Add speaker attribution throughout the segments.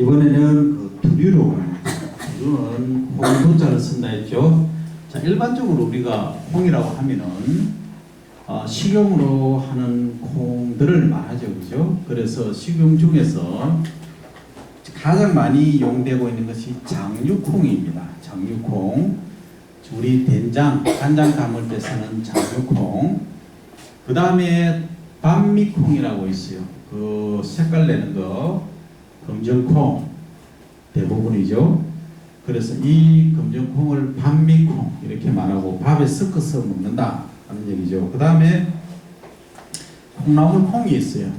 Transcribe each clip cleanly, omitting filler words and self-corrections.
Speaker 1: 이번에는 그 두류로 갑니다. 두류는 홍도자를 쓴다 했죠. 자, 일반적으로 우리가 홍이라고 하면은 식용으로 하는 콩들을 말하죠, 그죠? 그래서 식용 중에서 가장 많이 이용되고 있는 것이 장류콩입니다. 장류콩, 우리 된장, 간장 담을 때 쓰는 장류콩. 그 다음에 반미콩이라고 있어요. 그 색깔 내는 거, 검정콩 대부분이죠. 그래서 이 검정콩을 반미콩 이렇게 말하고 밥에 섞어서 먹는다 하는 얘기죠. 그 다음에 콩나물콩이 있어요.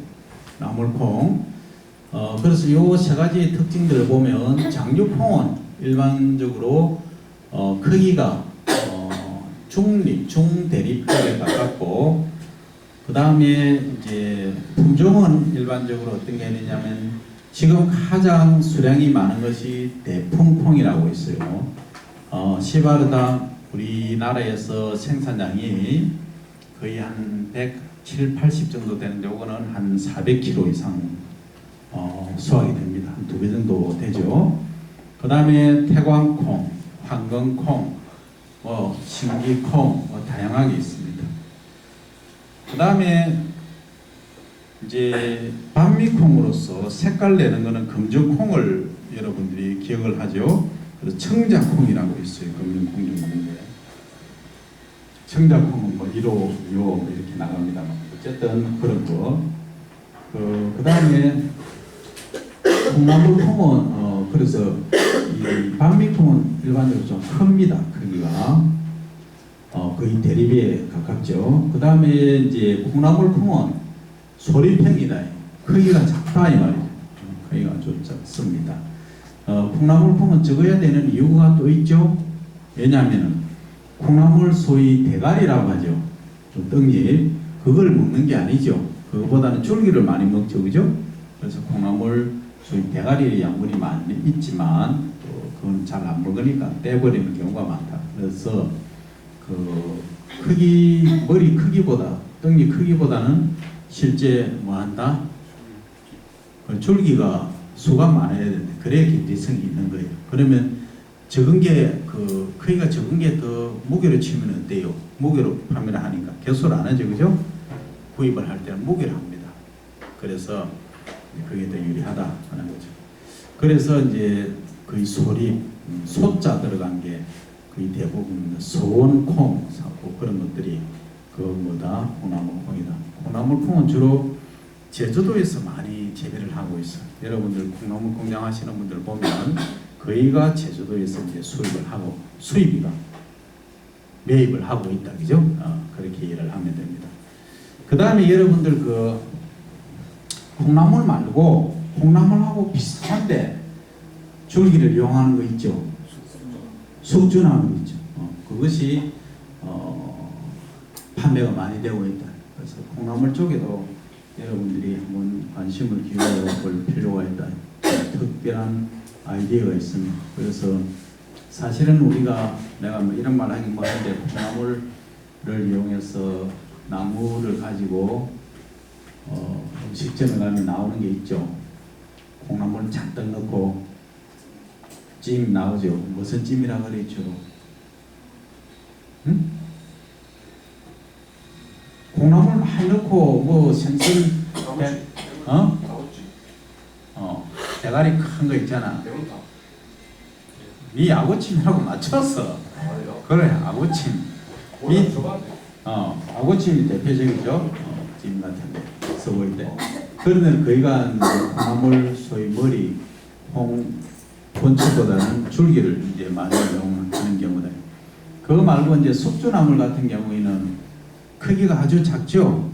Speaker 1: 나물콩. 그래서 이 세 가지 특징들을 보면 장류콩은 일반적으로 크기가 중립, 중대립에 가깝고, 그 다음에 이제 품종은 일반적으로 어떤 게 있냐면 지금 가장 수량이 많은 것이 대풍콩이라고 있어요. 시바르당 우리나라에서 생산량이 거의 한 170, 80 정도 되는데 이거는 한 400kg 이상 수확이 됩니다. 한 2배 정도 되죠. 그 다음에 태광콩, 황건콩, 신기콩 다양하게 있습니다. 그 다음에 이제 반미콩으로서 색깔 내는 것은 검정콩을 여러분들이 기억을 하죠. 그래서 청자콩이라고 있어요. 검정콩 중인데 청자콩은 뭐 1호, 2호 이렇게 나갑니다만 어쨌든 그런 거. 그 다음에 콩나물콩은 그래서 이 반미콩은 일반적으로 좀 큽니다. 크기가 거의 대립에 가깝죠. 그 다음에 이제 콩나물콩은 소리팽이다. 크기가 작다 이 말이죠. 크기가 좀 작습니다. 콩나물콩은 적어야 되는 이유가 또 있죠. 왜냐하면 콩나물 소위 대가리라고 하죠. 좀 떡잎 그걸 먹는 게 아니죠. 그거보다는 줄기를 많이 먹죠, 그죠? 그래서 콩나물 소위 대가리 양분이 많이 있지만 또 그건 잘 안 먹으니까 떼버리는 경우가 많다. 그래서 그 크기 머리 크기보다 떡잎 크기보다는 실제 뭐 한다? 줄기가 수가 많아야 되는데 그래야 경제성이 있는 거예요. 그러면 적은 게 그 크기가 적은 게 더 무게로 치면 어때요? 무게로 판매를 하니까 개수를 안 하죠, 그죠? 구입을 할 때는 무게를 합니다. 그래서 그게 더 유리하다 하는 거죠. 그래서 이제 거의 소리, 소자 들어간 게 거의 대부분 소원콩, 사고 그런 것들이 그 뭐다? 콩나물콩이다. 콩나물콩은 주로 제주도에서 많이 재배를 하고 있어요. 여러분들 콩나물 공장 하시는 분들 보면 거의가 제주도에서 이제 수입이가 매입을 하고 있다, 그죠? 그렇게 이해를 하면 됩니다. 그 다음에 여러분들 그 콩나물 말고 콩나물하고 비슷한데 줄기를 이용하는 거 있죠. 숙주나무 있죠. 그것이 판매가 많이 되고 있다. 그래서 콩나물 쪽에도 여러분들이 한번 관심을 기울여 볼 필요가 있다. 특별한 아이디어가 있습니다. 그래서 사실은 우리가 내가 뭐 이런 말 하긴 뭐한데 콩나물을 이용해서 나무를 가지고 음식점에 가면 나오는 게 있죠. 콩나물 잔뜩 넣고 찜 나오죠. 무슨 찜이라 그랬죠? 응? 콩나물 많이 넣고 뭐 생선 대가리 큰 거 있잖아. 이 아구찜이라고 맞췄어. 그래, 아구찜. 아구찜이 대표적이죠. 찜 같은데 써볼 때. 그러면 거기가 콩나물 소위 머리 본체보다는 줄기를 이제 많이 이용하는 경우다. 그거 말고 이제 숙주나물 같은 경우에는 크기가 아주 작죠.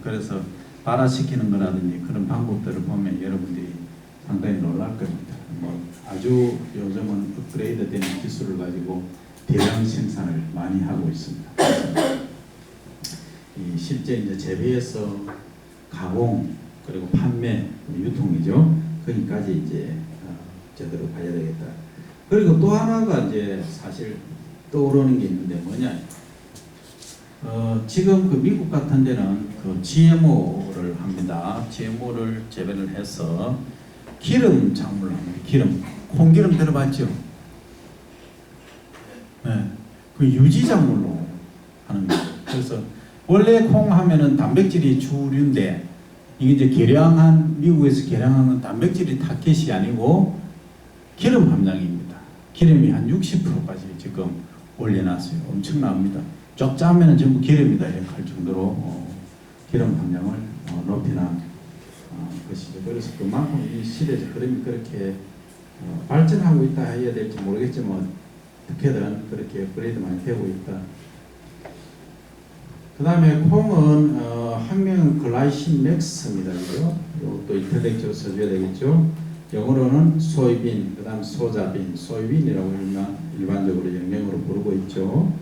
Speaker 1: 그래서 발화시키는 거라든지 그런 방법들을 보면 여러분들이 상당히 놀랄 겁니다. 뭐 아주 요즘은 업그레이드된 기술을 가지고 대량 생산을 많이 하고 있습니다. 실제 이제 재배해서 가공 그리고 판매 유통이죠. 거기까지 이제 제대로 가야 되겠다. 그리고 또 하나가 이제 사실 떠오르는 게 있는데 뭐냐? 지금 그 미국 같은 데는 그 GMO를 합니다. GMO를 재배를 해서 기름 작물로 합니다. 기름. 콩기름 들어봤죠? 네. 그 유지 작물로 하는 거예요. 그래서 원래 콩 하면은 단백질이 주류인데 이게 이제 미국에서 개량한 건 단백질이 타켓이 아니고 기름 함량입니다. 기름이 한 60%까지 지금 올려놨어요. 엄청납니다. 쫙 짜면 전부 기름이다 이렇게 할 정도로 기름 함량을 높여놓은 것이죠. 그래서 그만큼 이 시대에서 흐름이 그렇게 발전하고 있다 해야 될지 모르겠지만 어떻게든 그렇게 업그레이드 많이 되고 있다. 그 다음에 콩은 학명 글라이신 맥스입니다. 이것도 인텔렉트로 써줘야 되겠죠. 영어로는 소이빈, 그 다음 소자빈, 소이빈이라고 일반적으로 영명으로 부르고 있죠.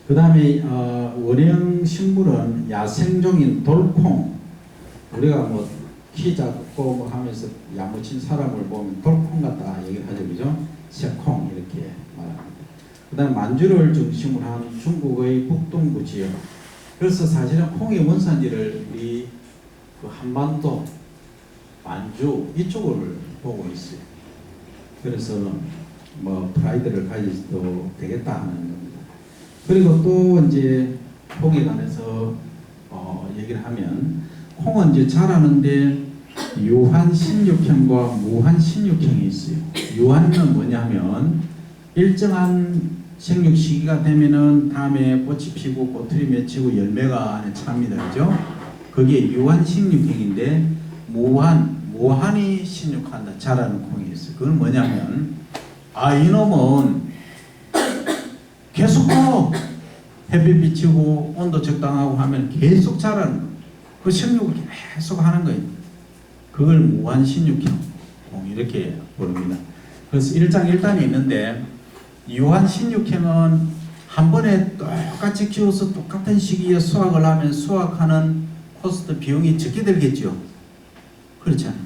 Speaker 1: 그 다음에 원형 식물은 야생종인 돌콩. 우리가 뭐 키 작고 뭐 하면서 야무친 사람을 보면 돌콩 같다 얘기를 하죠, 그죠? 새콩 이렇게 말합니다. 그 다음 만주를 중심으로 한 중국의 북동부 지역. 그래서 사실은 콩의 원산지를 우리 그 한반도, 만주 이쪽을 보고 있어요. 그래서 뭐 프라이드를 가지도 되겠다 하는 겁니다. 그리고 또 이제 콩에 관해서 얘기를 하면 콩은 이제 자라는데 유한 16형과 무한 16형이 있어요. 유한은 뭐냐면 일정한 생육 시기가 되면은 다음에 꽃이 피고 꽃들이 맺히고 열매가 안에 찹니다. 그죠? 그게 유한 16형인데 무한이 16한다. 자라는 콩이 있어요. 그건 뭐냐면 이놈은 계속 햇빛 비치고 온도 적당하고 하면 계속 자라는 거예요. 그 생육을 계속 하는 거예요. 그걸 무한 16형 콩 이렇게 부릅니다. 그래서 1장 1단이 있는데 유한 16형은 한 번에 똑같이 키워서 똑같은 시기에 수확을 하면 수확하는 코스트 비용이 적게 들겠죠. 그렇잖아요.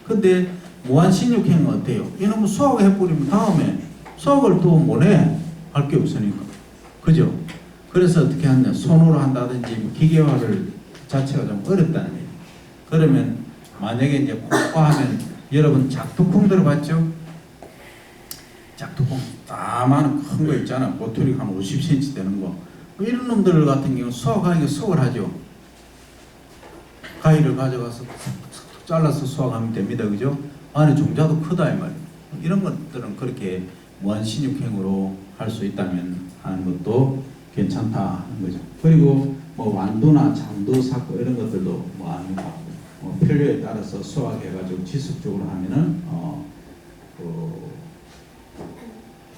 Speaker 1: 근데 무한 16형은 어때요? 이놈은 수확을 해버리면 다음에 수확을 또 못해. 할 게 없으니까. 그죠? 그래서 어떻게 하냐. 손으로 한다든지 기계화를 자체가 좀 어렵다는 얘기예요. 그러면 만약에 이제 콩과 하면 여러분 작두콩 들어봤죠? 작두콩 따만한 큰 거 있잖아. 보틀이 한 50cm 되는 거. 이런 놈들 같은 경우는 수확하기가 수월하죠. 가위를 가져가서 잘라서 수확하면 됩니다. 그죠? 안에 종자도 크다 이 말이에요. 이런 것들은 그렇게 무한신육형으로 할 수 있다면 하는 것도 괜찮다 하는 거죠. 그리고 뭐 완두나 잠두, 삭고 이런 것들도 뭐 아니고 필요에 따라서 수확해가지고 지속적으로 하면은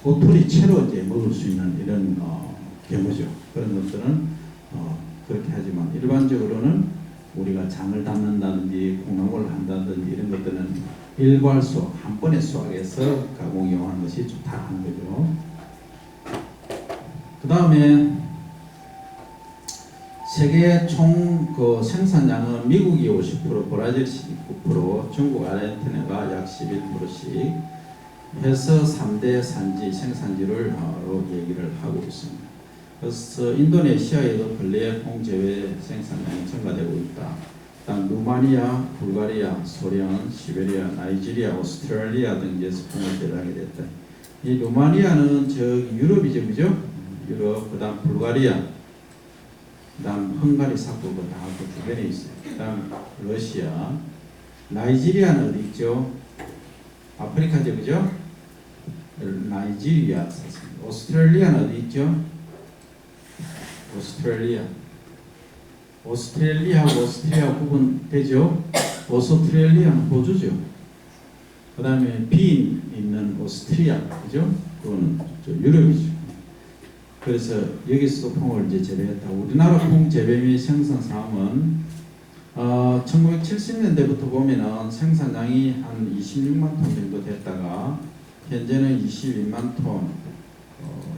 Speaker 1: 고토리 채로 이제 먹을 수 있는 이런 경우죠. 그런 것들은 그렇게 하지만 일반적으로는 우리가 장을 담는다든지 콩나물을 한다든지 이런 것들은 일괄 수확, 한 번에 수확해서 가공 이용하는 것이 좋다 하는 거죠. 그 다음에 세계 총 그 생산량은 미국이 50%, 브라질 19%, 중국 아르헨티나가 약 11%씩 해서 3대 산지, 생산지를 얘기를 하고 있습니다. 그래서 인도네시아에도 근래에 콩 재배 생산량이 증가되고 있다. 다음 루마니아, 불가리아, 소련, 시베리아, 나이지리아, 오스트레일리아 등지에서 콩을 재배하게 됐다. 이 루마니아는 저기 유럽이죠, 그죠? 유럽, 그 다음 불가리아, 그 다음 헝가리 삭도가 다 그 주변에 있어요. 그 다음 러시아, 나이지리아는 어디 있죠? 아프리카죠, 그죠? 나이지리아 썼습니다. 오스트레일리아는 어디 있죠? 오스트레일리아하고 오스트리아 구분되죠? 오스트레일리아는 호주죠. 그 다음에 빈 있는 오스트리아, 그죠? 그거는 유럽이죠. 그래서 여기서도 콩을 이제 재배했다. 우리나라 콩 재배 및 생산 사업은 1970년대부터 보면은 생산량이 한 26만 톤 정도 됐다가 현재는 22만 톤.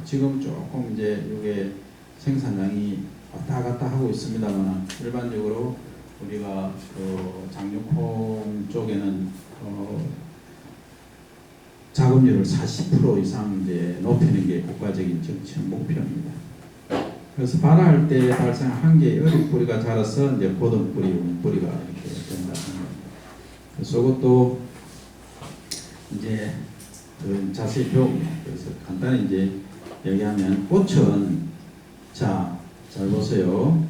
Speaker 1: 지금 조금 이제 이게 생산량이 왔다 갔다 하고 있습니다만 일반적으로 우리가 그 장류콩 쪽에는 작업률을 40% 이상 이제 높이는 게 국가적인 정책 목표입니다. 그래서 발화할 때 발생한 한 개의 어린 뿌리가 자라서 이제 고든 뿌리, 운 뿌리가 이렇게 된다는 겁니다. 그래서 이것도 이제 자세히 배웁니다. 그래서 간단히 이제 얘기하면 꽃은 자, 잘 보세요.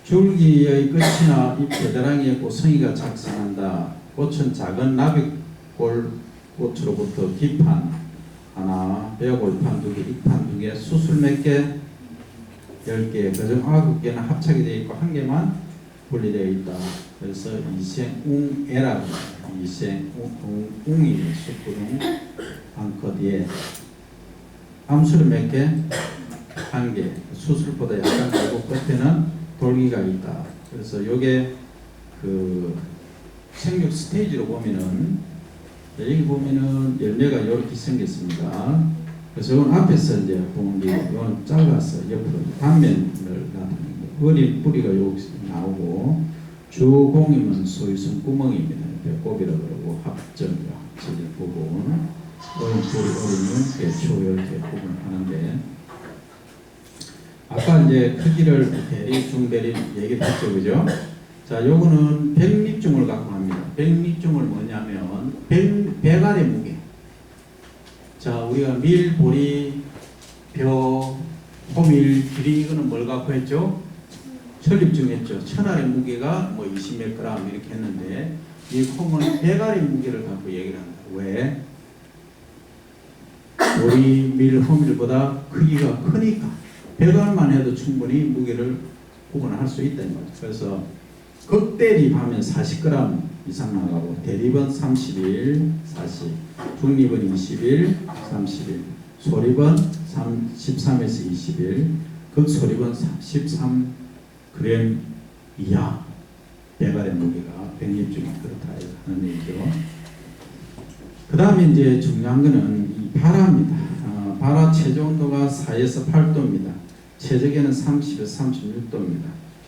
Speaker 1: 줄기의 끝이나 잎 겨드랑이에 꽃송이가 작성한다. 꽃은 작은 나비골 꽃으로부터 기판 하나, 베어골판 2개, 잎판 2개, 수술 몇 개? 10개, 그중 9개는 합착이 되어 있고 1개만 분리되어 있다. 그래서 이생웅애라고 이생웅이 숫구름 한컷 뒤에 암술은 몇 개? 1개. 수술보다 약간 말고 끝에는 돌기가 있다. 그래서 요게 그 생육 스테이지로 보면은 여기 보면은 열매가 이렇게 생겼습니다. 그래서 이건 앞에서 이제 보는 게 이건 짧아서 옆으로 단면을 나타내는 거. 어린 뿌리가 여기 나오고 주공이면 소위 숨구멍입니다. 배꼽이라고 그러고 합점이라 합쳐질 부분. 어린 뿌리, 어린 개초 이렇게 부분 하는데 아까 이제 크기를 대리, 중대리 얘기를 했죠, 그죠? 자, 요거는 백립중을 갖고 합니다. 백립중을 뭐냐면 백알의 무게. 자, 우리가 밀, 보리, 벼, 호밀, 길이 이거는 뭘 갖고 했죠? 천립중 했죠. 천알의 무게가 뭐 20몇 그램 이렇게 했는데 이 콩은 백알의 무게를 갖고 얘기를 합니다. 왜? 보리, 밀, 호밀보다 크기가 크니까 100알만 해도 충분히 무게를 구분할 수 있다는 거죠. 그래서 극대립하면 40g 이상 나가고 대립은 31, 40, 중립은 21, 31, 소립은 13에서 21, 극소립은 13g 이하 100알의 무게가 백립중이 그렇다 하는 얘기죠. 그 다음에 이제 중요한 거는 이 발화입니다. 발화 최저 온도가 4에서 8도입니다. 최적에는 30에서 36도입니다.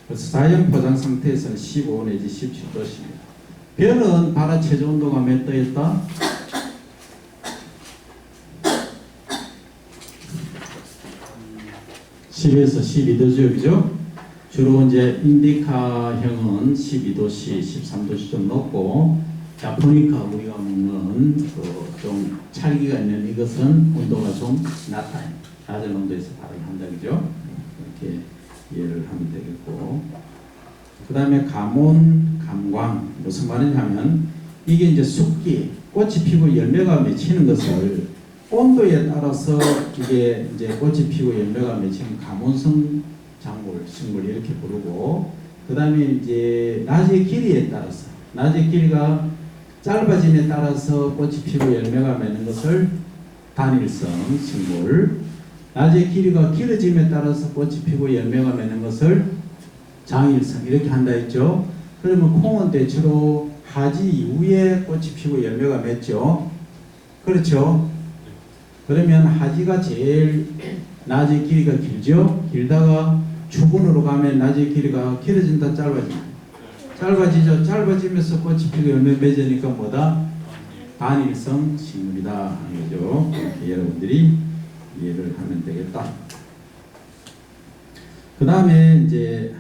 Speaker 1: 그래서 자연 포장 상태에서는 15 내지 17도입니다. 벼는 발화 최저 온도가 몇 도였다? 10에서 12도죠, 그죠? 주로 이제 인디카형은 12도씨, 13도씨 좀 높고, 자포니카 우리가 먹는 좀 찰기가 있는 이것은 온도가 좀 낮다. 낮은 온도에서 발효를 한다, 그죠? 이렇게 이해를 하면 되겠고. 그 다음에 가몬, 감광. 무슨 말이냐면, 이게 이제 숙기, 꽃이 피고 열매가 맺히는 것을 온도에 따라서 이게 이제 꽃이 피고 열매가 맺히는 가몬성 작물, 식물 이렇게 부르고, 그 다음에 이제 낮의 길이에 따라서, 낮의 길이가 짧아짐에 따라서 꽃이 피고 열매가 맺는 것을 단일성 식물, 낮의 길이가 길어짐에 따라서 꽃이 피고 열매가 맺는 것을 장일성 이렇게 한다 했죠. 그러면 콩은 대체로 하지 이후에 꽃이 피고 열매가 맺죠. 그렇죠. 그러면 하지가 제일 낮의 길이가 길죠. 길다가 주근으로 가면 낮의 길이가 길어진다, 짧아진다. 짧아지죠. 짧아지면서 꽃이 피고 열매 맺으니까 뭐다? 단일성 식물이다 하는 거죠. 이렇게 여러분들이 이해를 하면 되겠다. 그 다음에 이제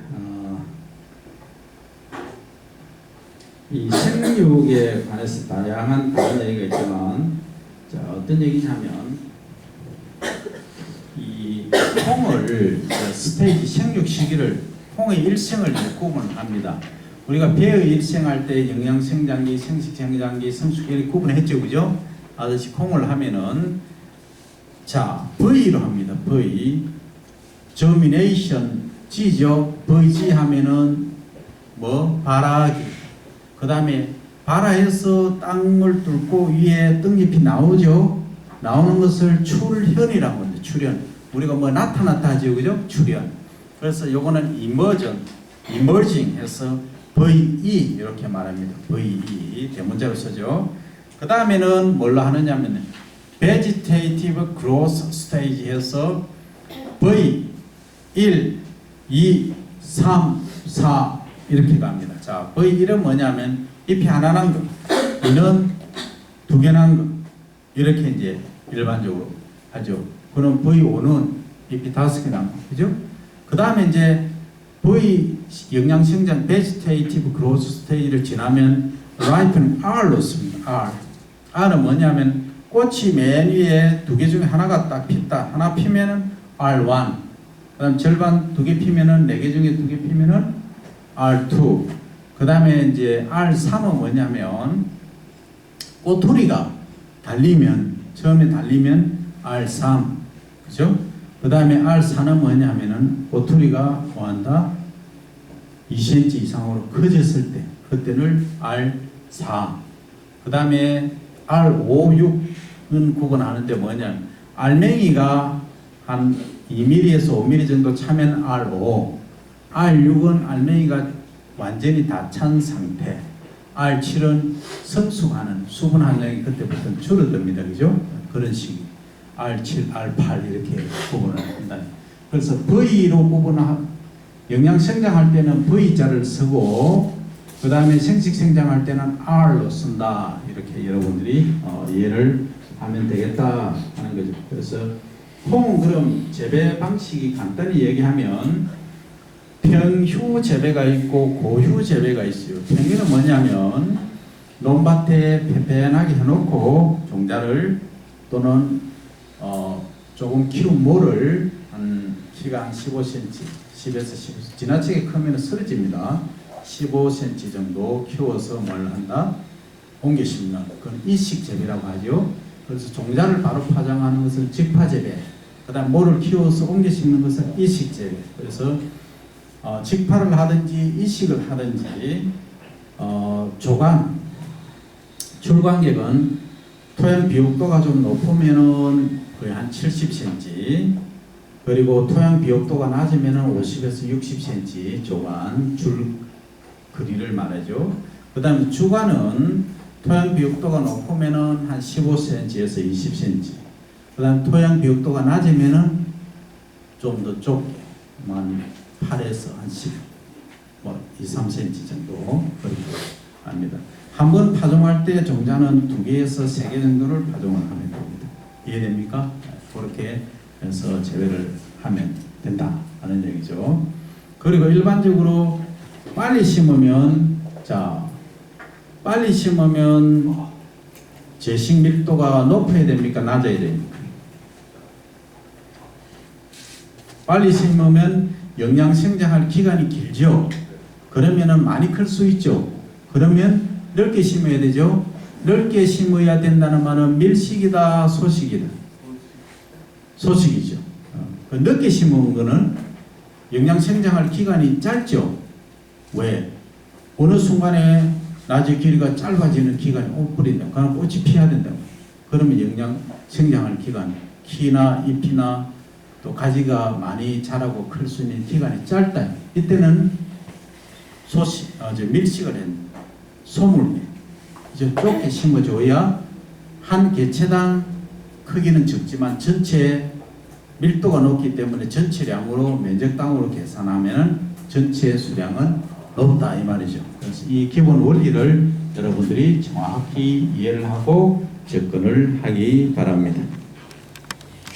Speaker 1: 이 생육에 관해서 다양한 다른 얘기가 있지만, 자, 어떤 얘기냐면 이 콩을 스테이지 생육 시기를 콩의 일생을 구분합니다. 우리가 배의 일생할 때 영양생장기, 생식생장기, 성숙기를 구분했죠, 그죠? 아저씨 콩을 하면은 자 V로 합니다. V germination G죠. VG 하면은 뭐 발화기. 그 다음에 발화해서 땅을 뚫고 위에 떡잎이 나오죠. 나오는 것을 출현이라고 합니다. 출현. 우리가 뭐 나타났다 하죠, 그죠? 출현. 그래서 요거는 emerging 해서 VE 이렇게 말합니다. VE 대문자로 쓰죠. 그 다음에는 뭘로 하느냐면 vegetative growth stage 해서 V 1, 2, 3, 4 이렇게 갑니다. 자, V1은 뭐냐면 잎이 하나 난 거, 이는 두 개 난 거 이렇게 이제 일반적으로 하죠. 그럼 V5는 잎이 5개 난 거, 그죠? 그 다음에 이제 V 영양생장 vegetative growth stage를 지나면 ripen R로 씁니다. R은 뭐냐면 꽃이 맨 위에 두 개 중에 하나가 딱 폈다. 하나 피면은 R1. 그다음 절반 두 개 피면은 네 개 중에 두 개 피면은 R2. 그다음에 이제 R3은 뭐냐면 꼬투리가 달리면 처음에 달리면 R3. 그죠? 그다음에 R4는 뭐냐면은 꼬투리가 뭐한다? 2cm 이상으로 커졌을 때 그때는 R4. 그다음에 R5, 6은 구분하는데 뭐냐면 알맹이가 한 2mm에서 5mm 정도 차면 R5, R6은 알맹이가 완전히 다 찬 상태, R7은 성숙하는 수분 함량이 그때부터 줄어듭니다. 그죠? 그런 식이 R7, R8 이렇게 구분을 한다. 그래서 V로 영양 생장할 때는 V자를 쓰고 그 다음에 생식 생장할 때는 R로 쓴다. 이렇게 여러분들이 이해를 하면 되겠다 하는 거죠. 그래서 콩은 그럼 재배 방식이 간단히 얘기하면 평휴 재배가 있고 고휴 재배가 있어요. 평휴는 뭐냐면 논밭에 페페하게 해놓고 종자를 또는 조금 키운 모를 한 키가 한 15cm, 10에서 15cm 지나치게 크면 쓰러집니다. 15cm 정도 키워서 뭘 한다? 옮겨 심는 그건 이식 재배라고 하죠. 그래서 종자를 바로 파종하는 것을 직파 재배, 그다음 모를 키워서 옮겨 심는 것은 이식 재배. 그래서 직파를 하든지 이식을 하든지 조간 출광객은 토양 비옥도가 좀 높으면은 거의 한 70cm, 그리고 토양 비옥도가 낮으면은 50에서 60cm 조간 줄 거리를 말하죠. 그 다음에 주간은 토양 비옥도가 높으면은 한 15cm에서 20cm, 그 다음 토양 비옥도가 낮으면은 좀 더 좁게, 한 8에서 한 10, 2, 3cm 정도 그렇게 합니다. 한 번 파종할 때 종자는 2개에서 3개 정도를 파종을 하면 됩니다. 이해됩니까? 그렇게 해서 재배를 하면 된다 하는 얘기죠. 그리고 일반적으로 빨리 심으면 재식 밀도가 높아야 됩니까? 낮아야 됩니까? 빨리 심으면 영양 생장할 기간이 길죠. 그러면은 많이 클 수 있죠. 그러면 넓게 심어야 되죠. 넓게 심어야 된다는 말은 밀식이다, 소식이다. 소식이죠. 그 넓게 심은 거는 영양 생장할 기간이 짧죠. 왜? 어느 순간에 나중에 길이가 짧아지는 기간이 오버린다. 그럼 꽃이 피어야 된다고. 그러면 영양 생장할 기간, 키나 잎이나 또 가지가 많이 자라고 클 수 있는 기간이 짧다. 이때는 밀식을 했는데 소물게 이제 좁게 심어줘야 한 개체당 크기는 적지만 전체 밀도가 높기 때문에 전체량으로 면적당으로 계산하면 전체 수량은 높다 이 말이죠. 그래서 이 기본 원리를 여러분들이 정확히 이해를 하고 접근을 하기 바랍니다.